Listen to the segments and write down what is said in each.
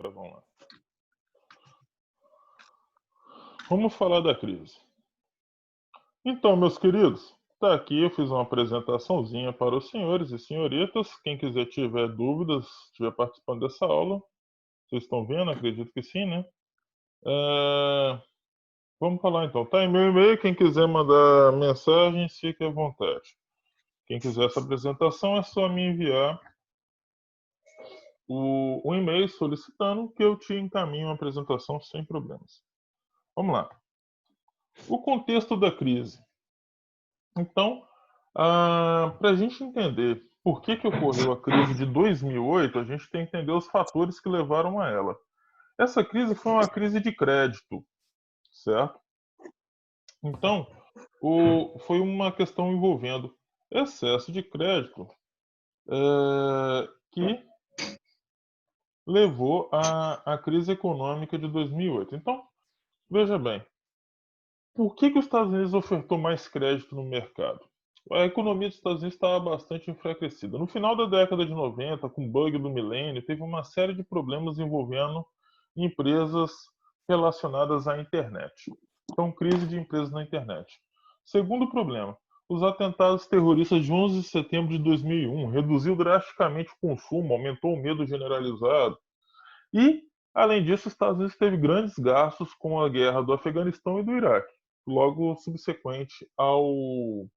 Vamos lá. Vamos falar da crise. Então, meus queridos, tá aqui, eu fiz uma apresentaçãozinha para os senhores e senhoritas. Quem quiser tiver dúvidas, estiver participando dessa aula, vocês estão vendo? Acredito que sim, né? Vamos falar então. Tá em meu e-mail, quem quiser mandar mensagens, fique à vontade. Quem quiser essa apresentação, é só me enviar um e-mail solicitando que eu te encaminhe uma apresentação sem problemas. Vamos lá. O contexto da crise. Então, para a gente entender por que ocorreu a crise de 2008, a gente tem que entender os fatores que levaram a ela. Essa crise foi uma crise de crédito, certo? Então, foi uma questão envolvendo excesso de crédito que levou à crise econômica de 2008. Então, veja bem, por que os Estados Unidos ofertou mais crédito no mercado? A economia dos Estados Unidos estava bastante enfraquecida. No final da década de 90, com o bug do milênio, teve uma série de problemas envolvendo empresas relacionadas à internet. Então, crise de empresas na internet. Segundo problema, os atentados terroristas de 11 de setembro de 2001 reduziu drasticamente o consumo, aumentou o medo generalizado. E, além disso, os Estados Unidos teve grandes gastos com a guerra do Afeganistão e do Iraque, logo subsequente ao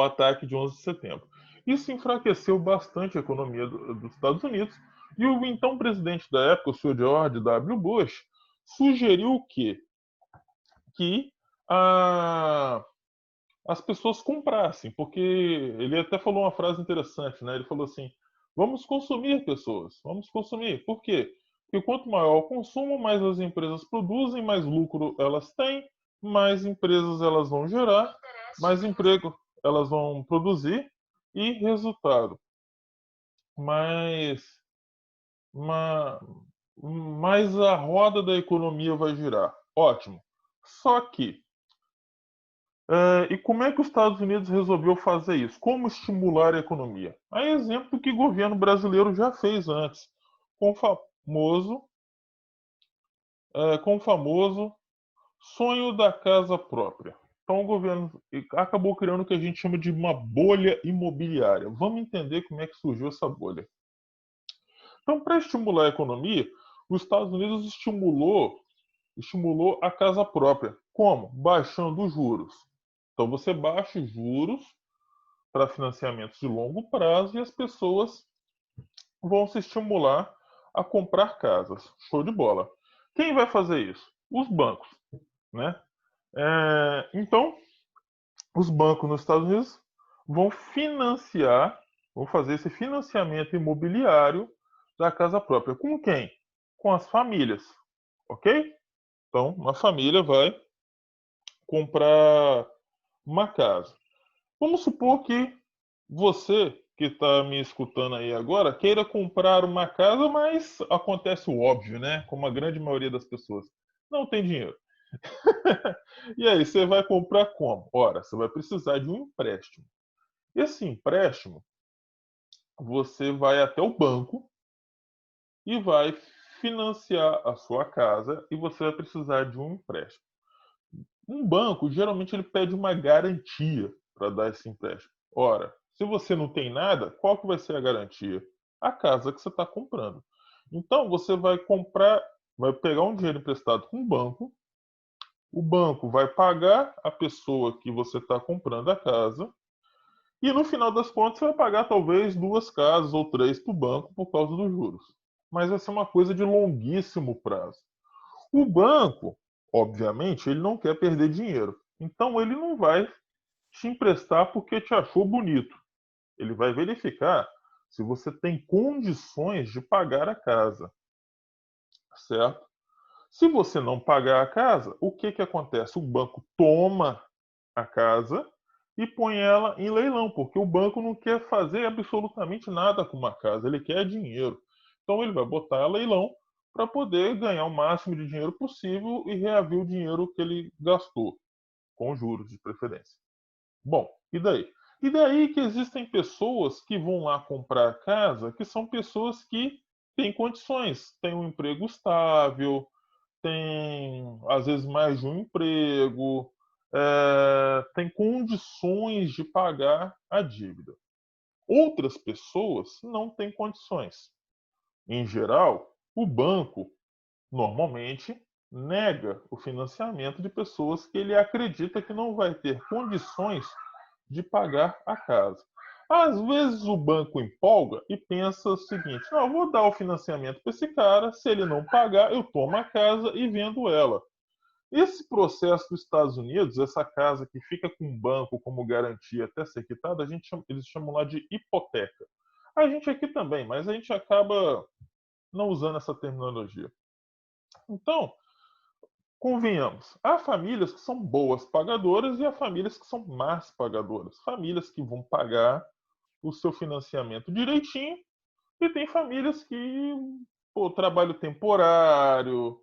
ataque de 11 de setembro. Isso enfraqueceu bastante a economia dos Estados Unidos e o então presidente da época, o Sr. George W. Bush, sugeriu o quê? Que as pessoas comprassem, porque ele até falou uma frase interessante, né? Ele falou assim: vamos consumir, pessoas, vamos consumir. Por quê? Porque quanto maior o consumo, mais as empresas produzem, mais lucro elas têm, mais empresas elas vão gerar, mais emprego elas vão produzir e resultado, mais, ma- mais a roda da economia vai girar. Ótimo. Só que e como é que os Estados Unidos resolveu fazer isso? Como estimular a economia? A exemplo do que o governo brasileiro já fez antes, com o famoso, com o famoso sonho da casa própria. Então o governo acabou criando o que a gente chama de uma bolha imobiliária. Vamos entender como é que surgiu essa bolha. Então, para estimular a economia, os Estados Unidos estimulou a casa própria. Como? Baixando os juros. Então você baixa os juros para financiamentos de longo prazo e as pessoas vão se estimular a comprar casas. Show de bola. Quem vai fazer isso? Os bancos, né? Então, os bancos nos Estados Unidos vão vão fazer esse financiamento imobiliário da casa própria. Com quem? Com as famílias, ok? Então, uma família vai comprar uma casa. Vamos supor que você que está me escutando aí agora queira comprar uma casa, mas acontece o óbvio, né? Como a grande maioria das pessoas não tem dinheiro. E aí, você vai comprar como? Ora, você vai precisar de um empréstimo. Esse empréstimo, você vai até o banco e vai financiar a sua casa e você vai precisar de um empréstimo. Um banco, geralmente, ele pede uma garantia para dar esse empréstimo. Ora, se você não tem nada, qual que vai ser a garantia? A casa que você está comprando. Então, você vai pegar um dinheiro emprestado com o banco vai pagar a pessoa que você está comprando a casa, e no final das contas, você vai pagar talvez 2 casas ou 3 para o banco por causa dos juros. Mas vai ser uma coisa de longuíssimo prazo. O banco, obviamente, ele não quer perder dinheiro. Então, ele não vai te emprestar porque te achou bonito. Ele vai verificar se você tem condições de pagar a casa, certo? Se você não pagar a casa, o que acontece? O banco toma a casa e põe ela em leilão, porque o banco não quer fazer absolutamente nada com uma casa, ele quer dinheiro. Então ele vai botar ela em leilão para poder ganhar o máximo de dinheiro possível e reaver o dinheiro que ele gastou, com juros de preferência. Bom, e daí? E daí que existem pessoas que vão lá comprar casa, que são pessoas que tem condições, tem um emprego estável, tem às vezes mais de um emprego, tem condições de pagar a dívida. Outras pessoas não têm condições. Em geral, o banco normalmente nega o financiamento de pessoas que ele acredita que não vai ter condições de pagar a casa. Às vezes o banco empolga e pensa o seguinte: não, eu vou dar o financiamento para esse cara, se ele não pagar, eu tomo a casa e vendo ela. Esse processo dos Estados Unidos, essa casa que fica com o banco como garantia até ser quitada, eles chamam lá de hipoteca. A gente aqui também, mas a gente acaba não usando essa terminologia. Então, convenhamos, há famílias que são boas pagadoras e há famílias que são más pagadoras. Famílias que vão pagar o seu financiamento direitinho e tem famílias que, pô, trabalho temporário,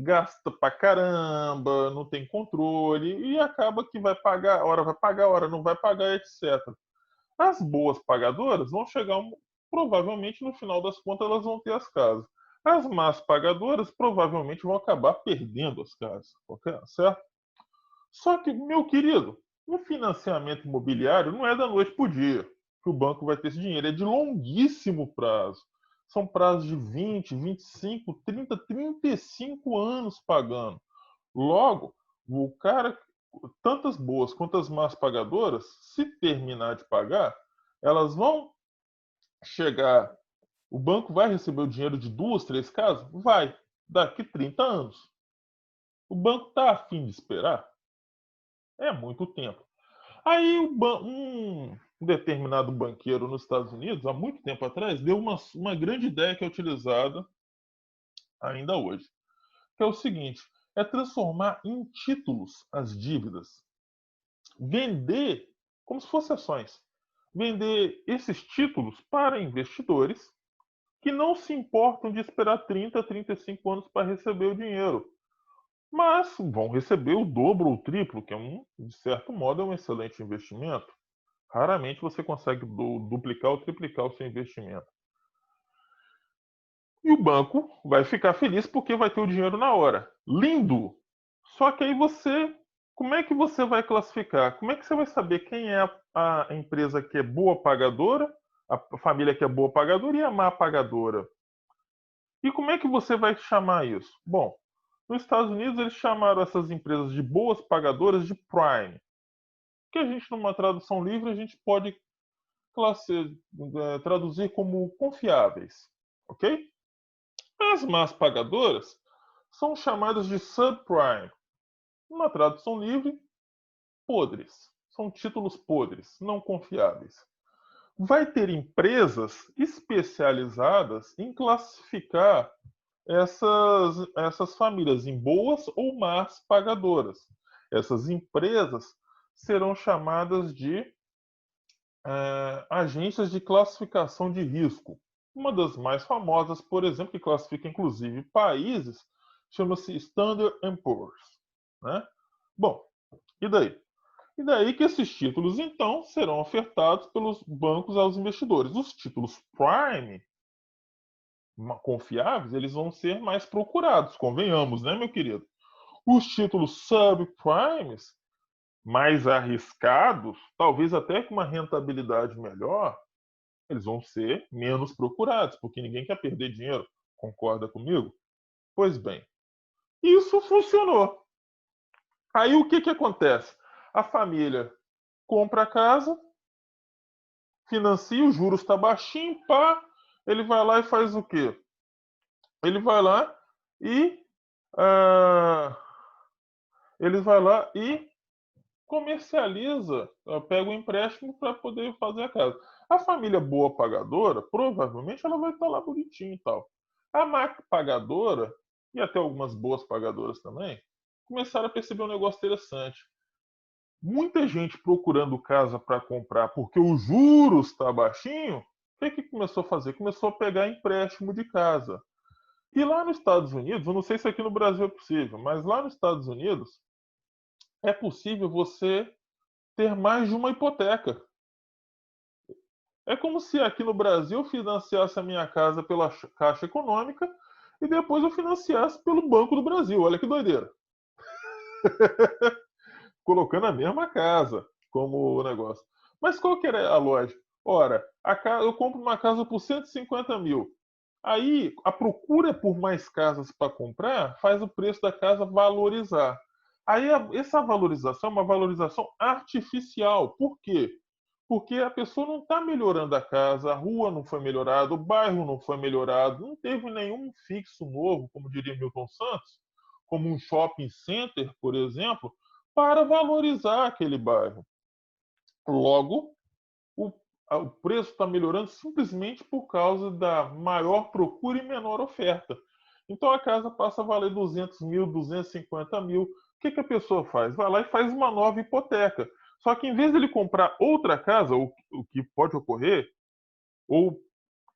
gasta pra caramba, não tem controle e acaba que vai pagar, hora não vai pagar, etc. As boas pagadoras vão chegar, provavelmente no final das contas, elas vão ter as casas. As más pagadoras provavelmente vão acabar perdendo as casas, certo? Só que, meu querido, o financiamento imobiliário não é da noite para o dia que o banco vai ter esse dinheiro, é de longuíssimo prazo. São prazos de 20, 25, 30, 35 anos pagando. Logo, o cara, tantas boas quanto as más pagadoras, se terminar de pagar, elas vão chegar. O banco vai receber o dinheiro de duas, três casas? Vai, daqui 30 anos. O banco está afim de esperar? É muito tempo. Aí um determinado banqueiro nos Estados Unidos, há muito tempo atrás, deu uma grande ideia que é utilizada ainda hoje, que é o seguinte: é transformar em títulos as dívidas. Vender como se fossem ações. Vender esses títulos para investidores que não se importam de esperar 30, 35 anos para receber o dinheiro. Mas vão receber o dobro ou o triplo, que de certo modo, é um excelente investimento. Raramente você consegue duplicar ou triplicar o seu investimento. E o banco vai ficar feliz porque vai ter o dinheiro na hora. Lindo! Só que aí como é que você vai classificar? Como é que você vai saber quem é a empresa que é boa pagadora, a família que é boa pagadora e a má pagadora? E como é que você vai chamar isso? Bom, nos Estados Unidos eles chamaram essas empresas de boas pagadoras de prime, que a gente numa tradução livre a gente pode traduzir como confiáveis, ok? As más pagadoras são chamadas de subprime, numa tradução livre, podres. São títulos podres, não confiáveis. Vai ter empresas especializadas em classificar essas famílias em boas ou más pagadoras. Essas empresas serão chamadas de agências de classificação de risco. Uma das mais famosas, por exemplo, que classifica inclusive países, chama-se Standard Poor's. Né? Bom, e daí? E daí que esses títulos, então, serão ofertados pelos bancos aos investidores. Os títulos prime, confiáveis, eles vão ser mais procurados, convenhamos, né, meu querido? Os títulos subprimes, mais arriscados, talvez até com uma rentabilidade melhor, eles vão ser menos procurados, porque ninguém quer perder dinheiro. Concorda comigo? Pois bem, isso funcionou. Aí o que, que acontece? A família compra a casa, financia, o juros está baixinho, pá, ele vai lá e faz o quê? Ele vai lá e ah, ele vai lá e comercializa, pega o empréstimo para poder fazer a casa. A família boa pagadora, provavelmente ela vai estar lá bonitinho e tal. A má pagadora, e até algumas boas pagadoras também, começaram a perceber um negócio interessante. Muita gente procurando casa para comprar porque o juros está baixinho, o que começou a fazer? Começou a pegar empréstimo de casa. E lá nos Estados Unidos, eu não sei se aqui no Brasil é possível, mas lá nos Estados Unidos é possível você ter mais de uma hipoteca. É como se aqui no Brasil eu financiasse a minha casa pela Caixa Econômica e depois eu financiasse pelo Banco do Brasil. Olha que doideira. Colocando a mesma casa como negócio. Mas qual que era a lógica? Ora, eu compro uma casa por 150 mil. Aí a procura por mais casas para comprar faz o preço da casa valorizar. Aí essa valorização é uma valorização artificial. Por quê? Porque a pessoa não está melhorando a casa, a rua não foi melhorada, o bairro não foi melhorado, não teve nenhum fixo novo, como diria Milton Santos, como um shopping center, por exemplo, para valorizar aquele bairro. Logo, o, o preço está melhorando simplesmente por causa da maior procura e menor oferta. Então a casa passa a valer 200 mil, 250 mil. O que, que a pessoa faz? Vai lá e faz uma nova hipoteca. Só que em vez de ele comprar outra casa, o que pode ocorrer, ou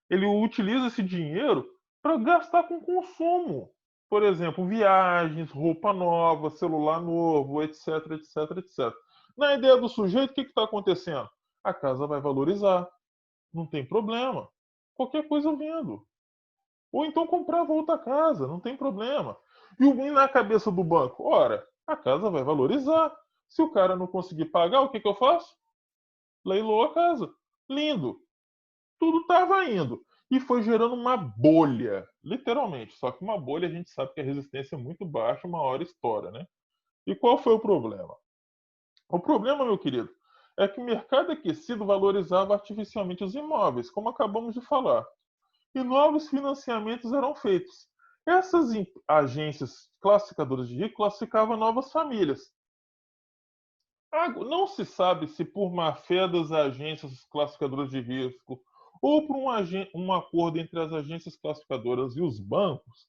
ele utiliza esse dinheiro para gastar com consumo. Por exemplo, viagens, roupa nova, celular novo, etc, etc, etc. Na ideia do sujeito, o que está acontecendo? A casa vai valorizar, não tem problema. Qualquer coisa eu vendo. Ou então comprava outra casa, não tem problema. E na cabeça do banco? Ora, a casa vai valorizar. Se o cara não conseguir pagar, o que, que eu faço? Leiloa a casa. Lindo. Tudo estava indo. E foi gerando uma bolha, literalmente. Só que uma bolha a gente sabe que a resistência é muito baixa, uma hora estoura, né? E qual foi o problema? O problema, meu querido, é que o mercado aquecido valorizava artificialmente os imóveis, como acabamos de falar. E novos financiamentos eram feitos. Essas agências classificadoras de risco classificavam novas famílias. Não se sabe se por má fé das agências classificadoras de risco ou por um acordo entre as agências classificadoras e os bancos,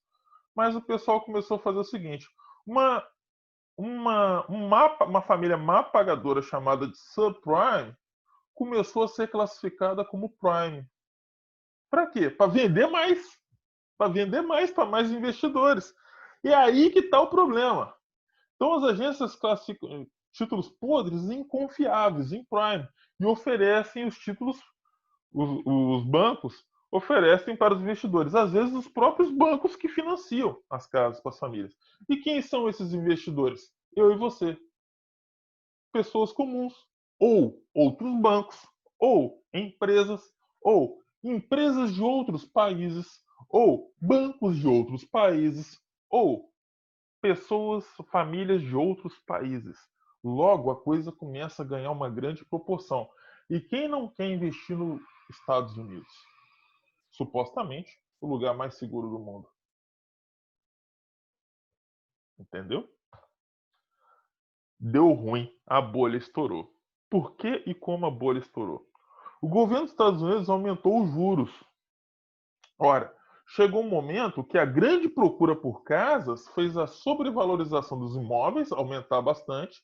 mas o pessoal começou a fazer o seguinte: uma, uma família má pagadora chamada de subprime começou a ser classificada como prime. Para quê? Para vender mais. Para vender mais para mais investidores. E é aí que está o problema. Então as agências classificam títulos podres inconfiáveis em prime e oferecem os títulos, os bancos oferecem para os investidores, às vezes os próprios bancos que financiam as casas para as famílias. E quem são esses investidores? Eu e você, pessoas comuns, ou outros bancos, ou empresas de outros países, ou bancos de outros países, ou pessoas, famílias de outros países. Logo, a coisa começa a ganhar uma grande proporção. E quem não quer investir nos Estados Unidos? Supostamente, o lugar mais seguro do mundo. Entendeu? Deu ruim, a bolha estourou. Por que e como a bolha estourou? O governo dos Estados Unidos aumentou os juros. Ora, chegou um momento que a grande procura por casas fez a sobrevalorização dos imóveis aumentar bastante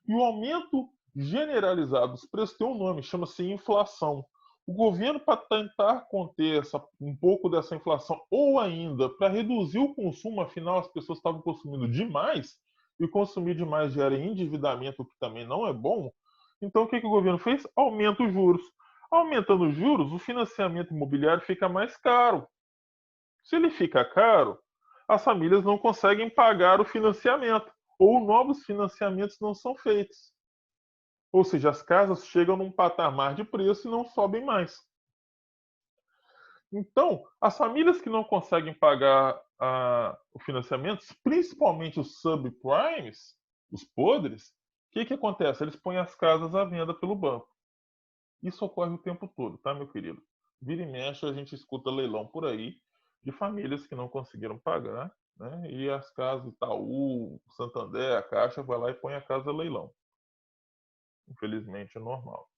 e o aumento generalizado dos preços tem um nome, chama-se inflação. O governo, para tentar conter um pouco dessa inflação, ou ainda para reduzir o consumo, afinal as pessoas estavam consumindo demais, e consumir demais gera endividamento, que também não é bom. Então o que, que o governo fez? Aumenta os juros. Aumentando os juros, o financiamento imobiliário fica mais caro. Se ele fica caro, as famílias não conseguem pagar o financiamento, ou novos financiamentos não são feitos. Ou seja, as casas chegam num patamar de preço e não sobem mais. Então, as famílias que não conseguem pagar o financiamento, principalmente os subprimes, os podres, o que, que acontece? Eles põem as casas à venda pelo banco. Isso ocorre o tempo todo, tá, meu querido? Vira e mexe, a gente escuta leilão por aí de famílias que não conseguiram pagar, né? E as casas Itaú, Santander, a Caixa vai lá e põe a casa a leilão. Infelizmente é normal.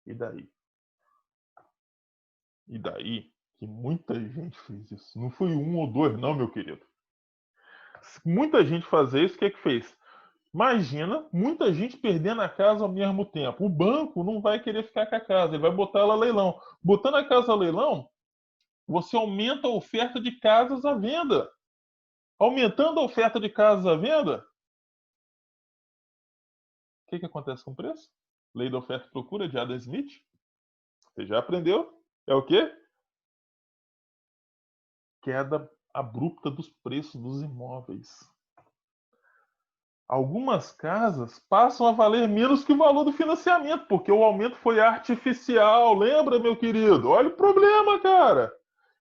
E daí? E daí que muita gente fez isso. Não foi um ou dois, não, meu querido. Muita gente fazer isso, o que é que fez? Imagina muita gente perdendo a casa ao mesmo tempo. O banco não vai querer ficar com a casa, ele vai botar ela a leilão. Botando a casa a leilão, você aumenta a oferta de casas à venda. Aumentando a oferta de casas à venda, o que, que acontece com o preço? Lei da oferta e procura de Adam Smith. Você já aprendeu? É o quê? Queda abrupta dos preços dos imóveis. Algumas casas passam a valer menos que o valor do financiamento, porque o aumento foi artificial. Lembra, meu querido? Olha o problema, cara.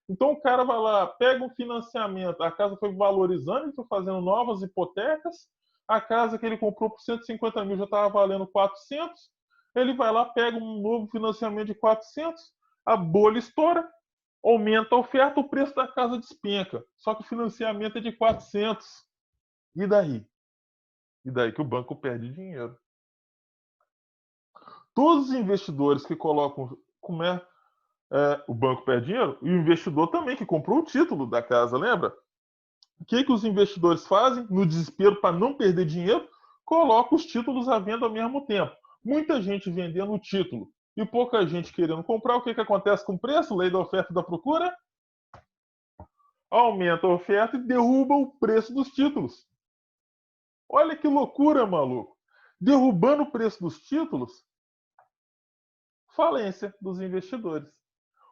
Então o cara vai lá, pega um financiamento, a casa foi valorizando, ele foi fazendo novas hipotecas, a casa que ele comprou por 150 mil já estava valendo 400, ele vai lá, pega um novo financiamento de 400, a bolha estoura, aumenta a oferta, o preço da casa despenca. Só que o financiamento é de 400. E daí? E daí que o banco perde dinheiro. Todos os investidores que colocam. Como o banco perde dinheiro? E o investidor também, que comprou o título da casa, lembra? O que os investidores fazem? No desespero para não perder dinheiro, colocam os títulos à venda ao mesmo tempo. Muita gente vendendo o título e pouca gente querendo comprar. O que acontece com o preço? Lei da oferta e da procura? Aumenta a oferta e derruba o preço dos títulos. Olha que loucura, maluco. Derrubando o preço dos títulos, falência dos investidores.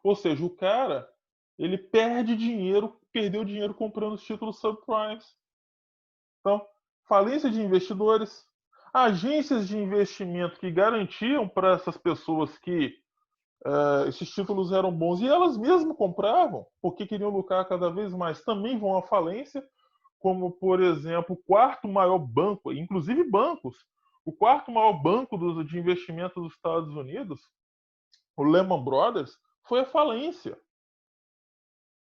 Ou seja, o cara, ele perde dinheiro, perdeu dinheiro comprando os títulos subprimes. Então, falência de investidores, agências de investimento que garantiam para essas pessoas que esses títulos eram bons e elas mesmas compravam, porque queriam lucrar cada vez mais, também vão à falência, como, por exemplo, o quarto maior banco, inclusive bancos, o quarto maior banco de investimento dos Estados Unidos, o Lehman Brothers, foi à falência.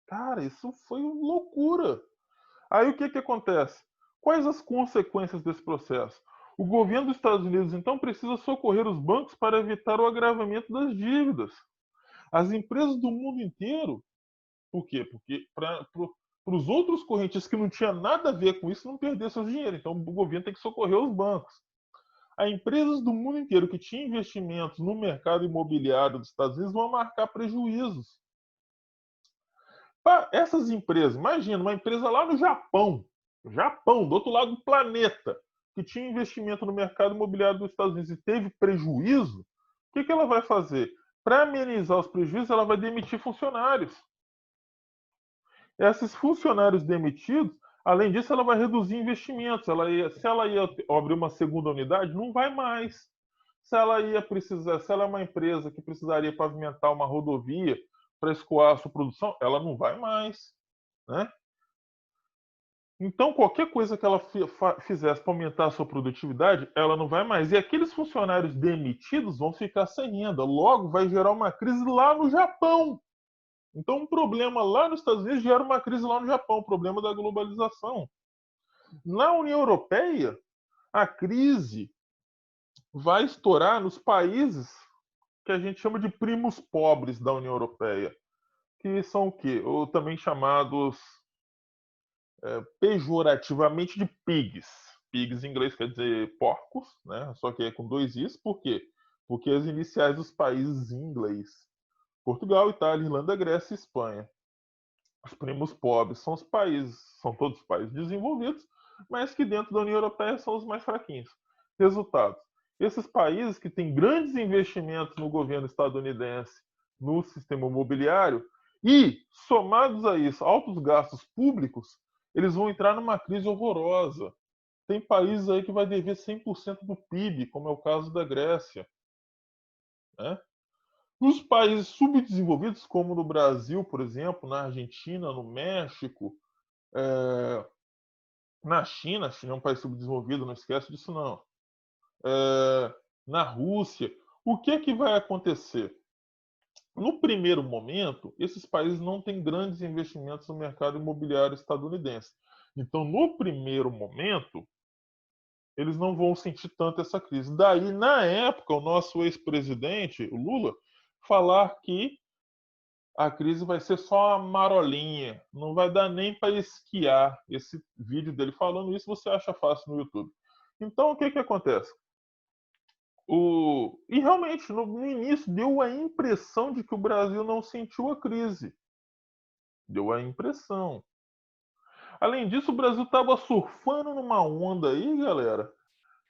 Cara, isso foi loucura. Aí o que acontece? Quais as consequências desse processo? O governo dos Estados Unidos, então, precisa socorrer os bancos para evitar o agravamento das dívidas. As empresas do mundo inteiro, por quê? Porque para os outros correntistas que não tinha nada a ver com isso não perder seu dinheiro. Então o governo tem que socorrer os bancos. As empresas do mundo inteiro que tinham investimentos no mercado imobiliário dos Estados Unidos vão marcar prejuízos. Essas empresas, imagina, uma empresa lá no Japão, do outro lado do planeta, que tinha investimento no mercado imobiliário dos Estados Unidos e teve prejuízo, o que ela vai fazer? Para amenizar os prejuízos, ela vai demitir funcionários. Esses funcionários demitidos, além disso, ela vai reduzir investimentos. Se ela ia abrir uma segunda unidade, não vai mais. Se ela ia precisar, se ela é uma empresa que precisaria pavimentar uma rodovia para escoar a sua produção, ela não vai mais, né? Então, qualquer coisa que ela fizesse para aumentar a sua produtividade, ela não vai mais. E aqueles funcionários demitidos vão ficar sem renda. Logo, vai gerar uma crise lá no Japão. Então, um problema lá nos Estados Unidos gera uma crise lá no Japão, o problema da globalização. Na União Europeia, a crise vai estourar nos países que a gente chama de primos pobres da União Europeia, que são o quê? Ou também chamados pejorativamente de pigs. Pigs em inglês quer dizer porcos, né? Só que é com dois is, por quê? Porque as iniciais dos países em inglês: Portugal, Itália, Irlanda, Grécia e Espanha. Os primos pobres são os países, são todos países desenvolvidos, mas que dentro da União Europeia são os mais fraquinhos. Resultados: esses países que têm grandes investimentos no governo estadunidense, no sistema imobiliário, e, somados a isso, altos gastos públicos, eles vão entrar numa crise horrorosa. Tem países aí que vai dever 100% do PIB, como é o caso da Grécia, né? Nos países subdesenvolvidos, como no Brasil, por exemplo, na Argentina, no México, na China, a China é um país subdesenvolvido, não esquece disso não. Na Rússia, o que vai acontecer? No primeiro momento, esses países não têm grandes investimentos no mercado imobiliário estadunidense. Então, no primeiro momento, eles não vão sentir tanto essa crise. Daí, na época, o nosso ex-presidente, o Lula, falar que a crise vai ser só uma marolinha, não vai dar nem para esquiar. Esse vídeo dele falando isso você acha fácil no YouTube. Então, o que acontece? E realmente, no início, deu a impressão de que o Brasil não sentiu a crise. Deu a impressão. Além disso, o Brasil estava surfando numa onda aí, galera,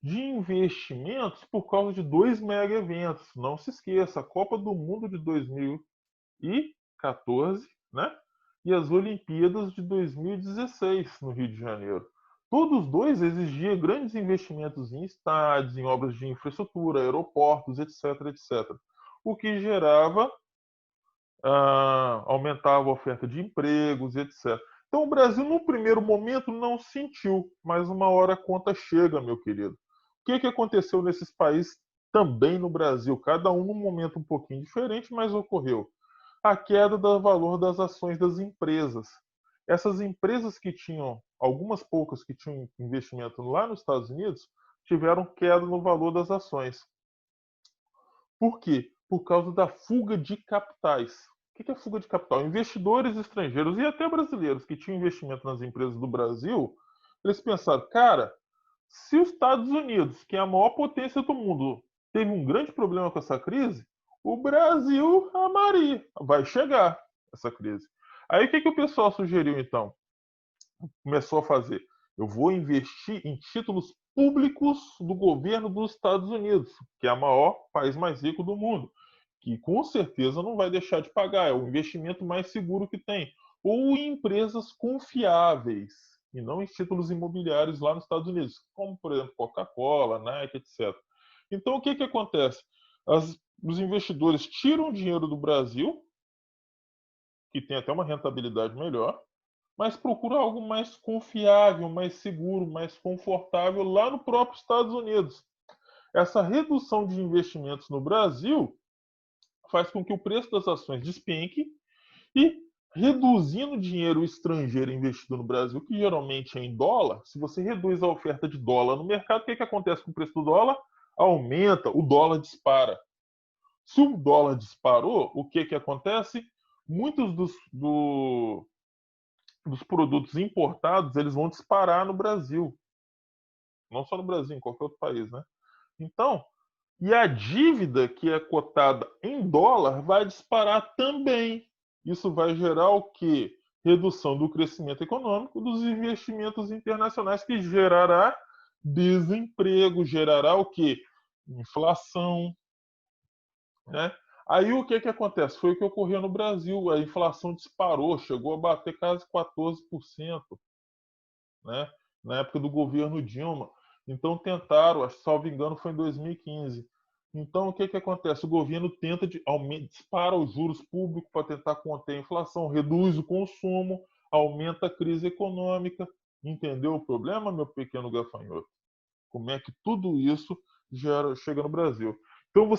de investimentos por causa de dois mega eventos. Não se esqueça, a Copa do Mundo de 2014, né? E as Olimpíadas de 2016 no Rio de Janeiro. Todos dois exigiam grandes investimentos em estádios, em obras de infraestrutura, aeroportos, etc, etc. O que gerava, aumentava a oferta de empregos, etc. Então o Brasil, no primeiro momento, não sentiu, mas uma hora a conta chega, meu querido. O que aconteceu nesses países também no Brasil? Cada um num momento um pouquinho diferente, mas ocorreu a queda do valor das ações das empresas. Essas empresas que tinham, algumas poucas que tinham investimento lá nos Estados Unidos, tiveram queda no valor das ações. Por quê? Por causa da fuga de capitais. O que é fuga de capital? Investidores estrangeiros e até brasileiros que tinham investimento nas empresas do Brasil, eles pensaram, cara, se os Estados Unidos, que é a maior potência do mundo, teve um grande problema com essa crise, o Brasil, a Maria, vai chegar essa crise. Aí o que o pessoal sugeriu então? Começou a fazer? Eu vou investir em títulos públicos do governo dos Estados Unidos, que é o maior país mais rico do mundo, que com certeza não vai deixar de pagar, é o investimento mais seguro que tem. Ou em empresas confiáveis, e não em títulos imobiliários lá nos Estados Unidos, como, por exemplo, Coca-Cola, Nike, etc. Então, o que acontece? Os investidores tiram dinheiro do Brasil, que tem até uma rentabilidade melhor, mas procura algo mais confiável, mais seguro, mais confortável lá no próprio Estados Unidos. Essa redução de investimentos no Brasil faz com que o preço das ações despenque e reduzindo o dinheiro estrangeiro investido no Brasil, que geralmente é em dólar, se você reduz a oferta de dólar no mercado, o que acontece com o preço do dólar? Aumenta, o dólar dispara. Se o dólar disparou, o que acontece? Muitos dos produtos importados, eles vão disparar no Brasil. Não só no Brasil, em qualquer outro país, né? Então, e a dívida que é cotada em dólar vai disparar também. Isso vai gerar o quê? Redução do crescimento econômico, dos investimentos internacionais, que gerará desemprego, gerará o quê? Inflação, né? Aí o que acontece? Foi o que ocorreu no Brasil. A inflação disparou, chegou a bater quase 14%, né? Na época do governo Dilma. Então tentaram, salvo engano, foi em 2015. Então o que acontece? O governo tenta dispara os juros públicos para tentar conter a inflação, reduz o consumo, aumenta a crise econômica. Entendeu o problema, meu pequeno gafanhoto? Como é que tudo isso chega no Brasil? Então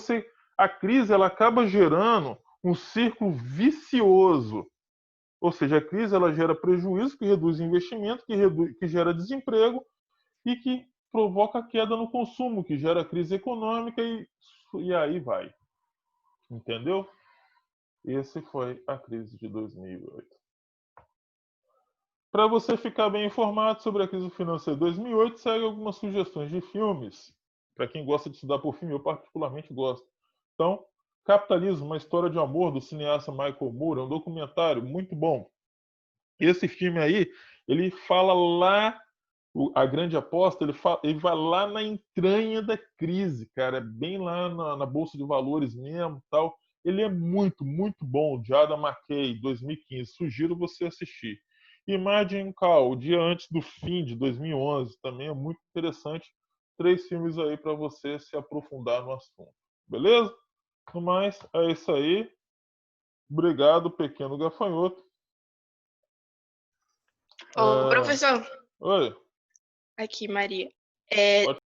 a crise ela acaba gerando um círculo vicioso. Ou seja, a crise ela gera prejuízo, que reduz investimento, que gera desemprego e que provoca queda no consumo, que gera crise econômica e aí vai. Entendeu? Esse foi a crise de 2008. Para você ficar bem informado sobre a crise financeira de 2008, segue algumas sugestões de filmes. Para quem gosta de estudar por filme, eu particularmente gosto. Então, Capitalismo, uma história de amor, do cineasta Michael Moore, é um documentário muito bom. Esse filme aí, ele fala lá, a grande aposta, ele vai lá na entranha da crise, cara, é bem lá na Bolsa de Valores mesmo, tal. Ele é muito, muito bom, de Adam McKay, 2015. Sugiro você assistir. Imagine Call, o dia antes do fim de 2011, também é muito interessante. 3 filmes aí para você se aprofundar no assunto. Beleza? No mais, é isso aí. Obrigado, pequeno gafanhoto. Ô, professor. Oi. Aqui, Maria. Pode